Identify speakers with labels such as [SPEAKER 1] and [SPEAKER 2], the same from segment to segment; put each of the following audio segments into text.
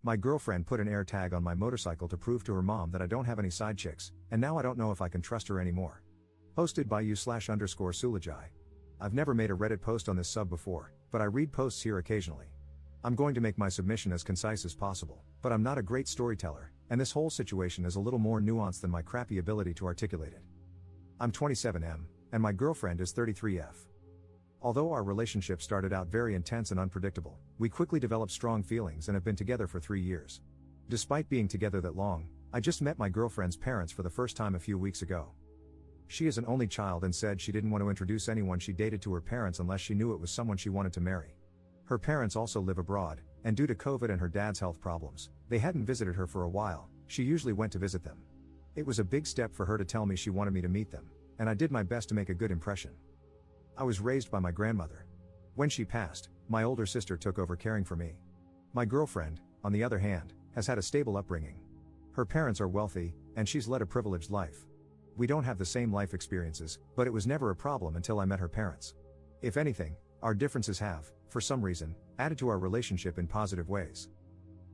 [SPEAKER 1] My girlfriend put an AirTag on my motorcycle to prove to her mom that I don't have any side chicks, and now I don't know if I can trust her anymore. Posted by /_Sulajai. I've never made a Reddit post on this sub before, but I read posts here occasionally. I'm going to make my submission as concise as possible, but I'm not a great storyteller, and this whole situation is a little more nuanced than my crappy ability to articulate it. I'm 27M, and my girlfriend is 33F. Although our relationship started out very intense and unpredictable, we quickly developed strong feelings and have been together for 3 years. Despite being together that long, I just met my girlfriend's parents for the first time a few weeks ago. She is an only child and said she didn't want to introduce anyone she dated to her parents unless she knew it was someone she wanted to marry. Her parents also live abroad, and due to COVID and her dad's health problems, they hadn't visited her for a while. She usually went to visit them. It was a big step for her to tell me she wanted me to meet them, and I did my best to make a good impression. I was raised by my grandmother. When she passed, my older sister took over caring for me. My girlfriend, on the other hand, has had a stable upbringing. Her parents are wealthy, and she's led a privileged life. We don't have the same life experiences, but it was never a problem until I met her parents. If anything, our differences have, for some reason, added to our relationship in positive ways.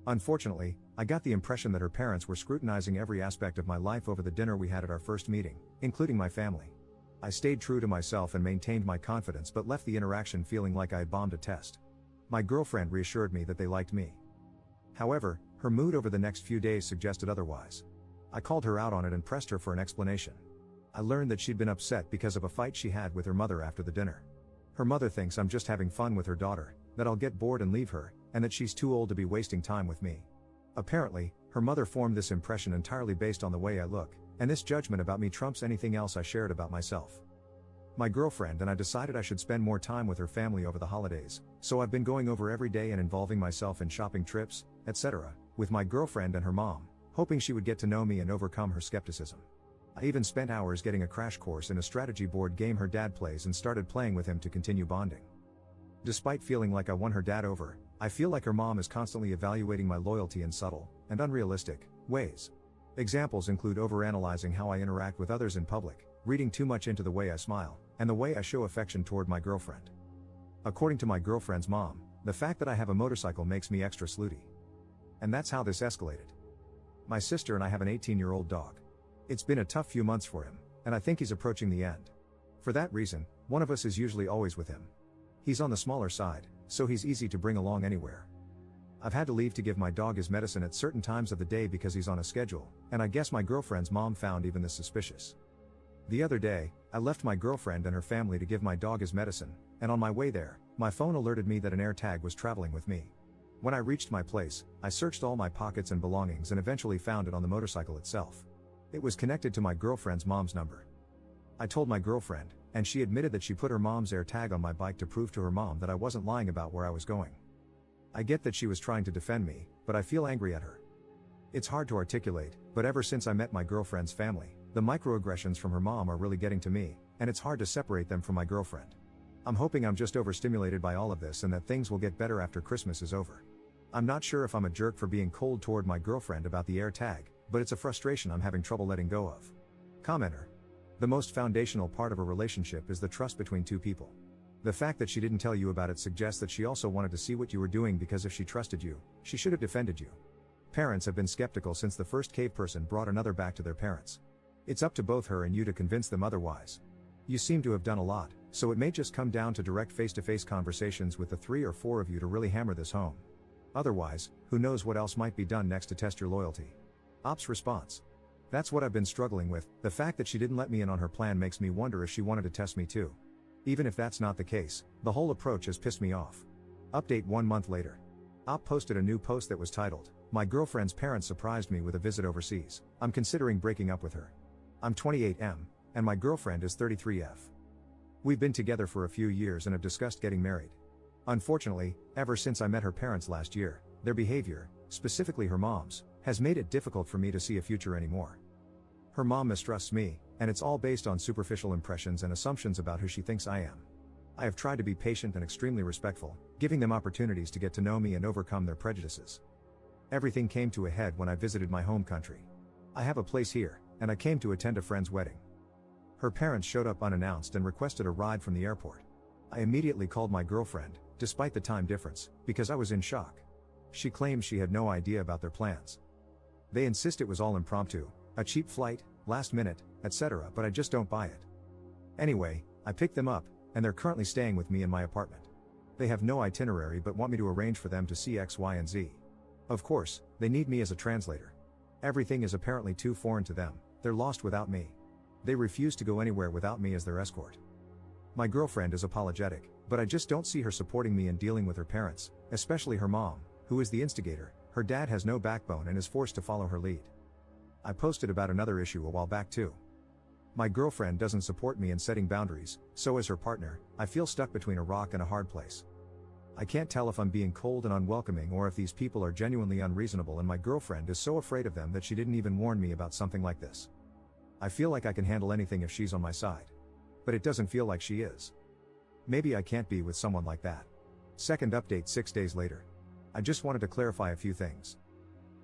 [SPEAKER 1] Unfortunately, I got the impression that her parents were scrutinizing every aspect of my life over the dinner we had at our first meeting, including my family. I stayed true to myself and maintained my confidence but left the interaction feeling like I had bombed a test. My girlfriend reassured me that they liked me. However, her mood over the next few days suggested otherwise. I called her out on it and pressed her for an explanation. I learned that she'd been upset because of a fight she had with her mother after the dinner. Her mother thinks I'm just having fun with her daughter, that I'll get bored and leave her, and that she's too old to be wasting time with me. Apparently, her mother formed this impression entirely based on the way I look, and this judgment about me trumps anything else I shared about myself. My girlfriend and I decided I should spend more time with her family over the holidays, so I've been going over every day and involving myself in shopping trips, etc., with my girlfriend and her mom, hoping she would get to know me and overcome her skepticism. I even spent hours getting a crash course in a strategy board game her dad plays and started playing with him to continue bonding. Despite feeling like I won her dad over, I feel like her mom is constantly evaluating my loyalty in subtle, and unrealistic, ways. Examples include overanalyzing how I interact with others in public, reading too much into the way I smile, and the way I show affection toward my girlfriend. According to my girlfriend's mom, the fact that I have a motorcycle makes me extra slutty. And that's how this escalated. My sister and I have an 18-year-old dog. It's been a tough few months for him, and I think he's approaching the end. For that reason, one of us is usually always with him. He's on the smaller side, so he's easy to bring along anywhere. I've had to leave to give my dog his medicine at certain times of the day because he's on a schedule, and I guess my girlfriend's mom found even this suspicious. The other day, I left my girlfriend and her family to give my dog his medicine, and on my way there, my phone alerted me that an AirTag was traveling with me. When I reached my place, I searched all my pockets and belongings and eventually found it on the motorcycle itself. It was connected to my girlfriend's mom's number. I told my girlfriend, and she admitted that she put her mom's AirTag on my bike to prove to her mom that I wasn't lying about where I was going. I get that she was trying to defend me, but I feel angry at her. It's hard to articulate, but ever since I met my girlfriend's family, the microaggressions from her mom are really getting to me, and it's hard to separate them from my girlfriend. I'm hoping I'm just overstimulated by all of this and that things will get better after Christmas is over. I'm not sure if I'm a jerk for being cold toward my girlfriend about the AirTag, but it's a frustration I'm having trouble letting go of. Commenter. The most foundational part of a relationship is the trust between two people. The fact that she didn't tell you about it suggests that she also wanted to see what you were doing because if she trusted you, she should have defended you. Parents have been skeptical since the first cave person brought another back to their parents. It's up to both her and you to convince them otherwise. You seem to have done a lot, so it may just come down to direct face-to-face conversations with the 3 or 4 of you to really hammer this home. Otherwise, who knows what else might be done next to test your loyalty. Ops response. That's what I've been struggling with. The fact that she didn't let me in on her plan makes me wonder if she wanted to test me too. Even if that's not the case, the whole approach has pissed me off. Update 1 month later. Op posted a new post that was titled, "My girlfriend's parents surprised me with a visit overseas. I'm considering breaking up with her. I'm 28M, and my girlfriend is 33F. We've been together for a few years and have discussed getting married. Unfortunately, ever since I met her parents last year, their behavior, specifically her mom's, has made it difficult for me to see a future anymore. Her mom mistrusts me, and it's all based on superficial impressions and assumptions about who she thinks I am. I have tried to be patient and extremely respectful, giving them opportunities to get to know me and overcome their prejudices. Everything came to a head when I visited my home country. I have a place here, and I came to attend a friend's wedding. Her parents showed up unannounced and requested a ride from the airport. I immediately called my girlfriend, despite the time difference, because I was in shock. She claims she had no idea about their plans. They insist it was all impromptu, a cheap flight, last minute, etc., but I just don't buy it. Anyway, I picked them up, and they're currently staying with me in my apartment. They have no itinerary but want me to arrange for them to see X, Y, and Z. Of course, they need me as a translator. Everything is apparently too foreign to them, they're lost without me. They refuse to go anywhere without me as their escort. My girlfriend is apologetic, but I just don't see her supporting me in dealing with her parents, especially her mom, who is the instigator. Her dad has no backbone and is forced to follow her lead. I posted about another issue a while back too. My girlfriend doesn't support me in setting boundaries, so as her partner, I feel stuck between a rock and a hard place. I can't tell if I'm being cold and unwelcoming or if these people are genuinely unreasonable, and my girlfriend is so afraid of them that she didn't even warn me about something like this. I feel like I can handle anything if she's on my side. But it doesn't feel like she is. Maybe I can't be with someone like that. Second update 6 days later. I just wanted to clarify a few things.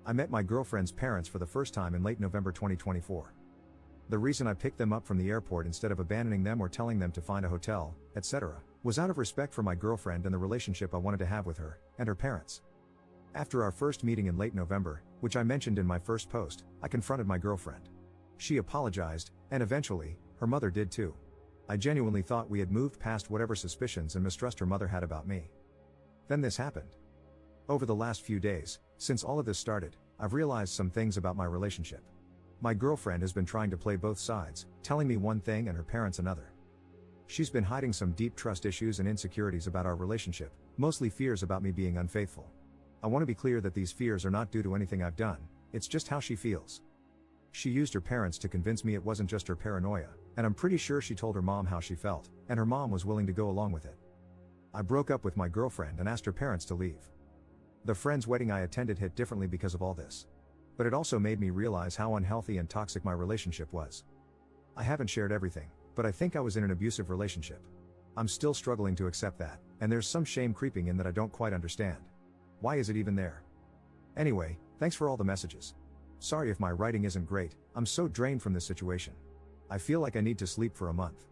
[SPEAKER 1] I met my girlfriend's parents for the first time in late November 2024. The reason I picked them up from the airport instead of abandoning them or telling them to find a hotel, etc., was out of respect for my girlfriend and the relationship I wanted to have with her and her parents. After our first meeting in late November, which I mentioned in my first post, I confronted my girlfriend. She apologized, and eventually, her mother did too. I genuinely thought we had moved past whatever suspicions and mistrust her mother had about me. Then this happened. Over the last few days, since all of this started, I've realized some things about my relationship. My girlfriend has been trying to play both sides, telling me one thing and her parents another. She's been hiding some deep trust issues and insecurities about our relationship, mostly fears about me being unfaithful. I want to be clear that these fears are not due to anything I've done, it's just how she feels. She used her parents to convince me it wasn't just her paranoia, and I'm pretty sure she told her mom how she felt, and her mom was willing to go along with it. I broke up with my girlfriend and asked her parents to leave. The friend's wedding I attended hit differently because of all this. But it also made me realize how unhealthy and toxic my relationship was. I haven't shared everything, but I think I was in an abusive relationship. I'm still struggling to accept that, and there's some shame creeping in that I don't quite understand. Why is it even there? Anyway, thanks for all the messages. Sorry if my writing isn't great, I'm so drained from this situation. I feel like I need to sleep for a month.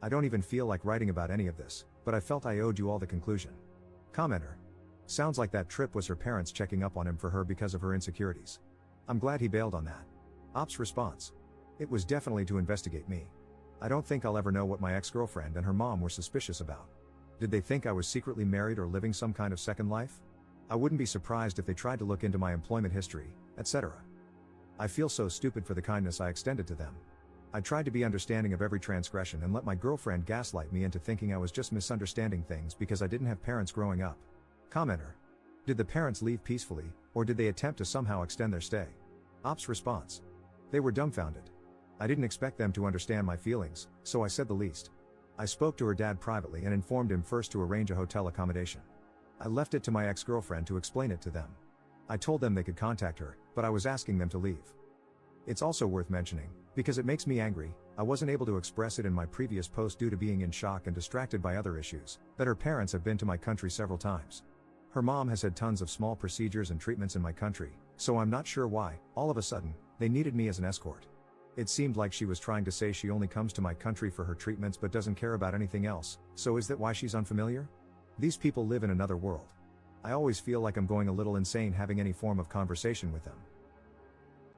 [SPEAKER 1] I don't even feel like writing about any of this, but I felt I owed you all the conclusion. Commenter. Sounds like that trip was her parents checking up on him for her because of her insecurities. I'm glad he bailed on that. Ops response. It was definitely to investigate me. I don't think I'll ever know what my ex-girlfriend and her mom were suspicious about. Did they think I was secretly married or living some kind of second life? I wouldn't be surprised if they tried to look into my employment history, etc. I feel so stupid for the kindness I extended to them. I tried to be understanding of every transgression and let my girlfriend gaslight me into thinking I was just misunderstanding things because I didn't have parents growing up. Commenter. Did the parents leave peacefully, or did they attempt to somehow extend their stay? Ops response. They were dumbfounded. I didn't expect them to understand my feelings, so I said the least. I spoke to her dad privately and informed him first to arrange a hotel accommodation. I left it to my ex-girlfriend to explain it to them. I told them they could contact her, but I was asking them to leave. It's also worth mentioning, because it makes me angry, I wasn't able to express it in my previous post due to being in shock and distracted by other issues, that her parents have been to my country several times. Her mom has had tons of small procedures and treatments in my country, so I'm not sure why, all of a sudden, they needed me as an escort. It seemed like she was trying to say she only comes to my country for her treatments but doesn't care about anything else, so is that why she's unfamiliar? These people live in another world. I always feel like I'm going a little insane having any form of conversation with them.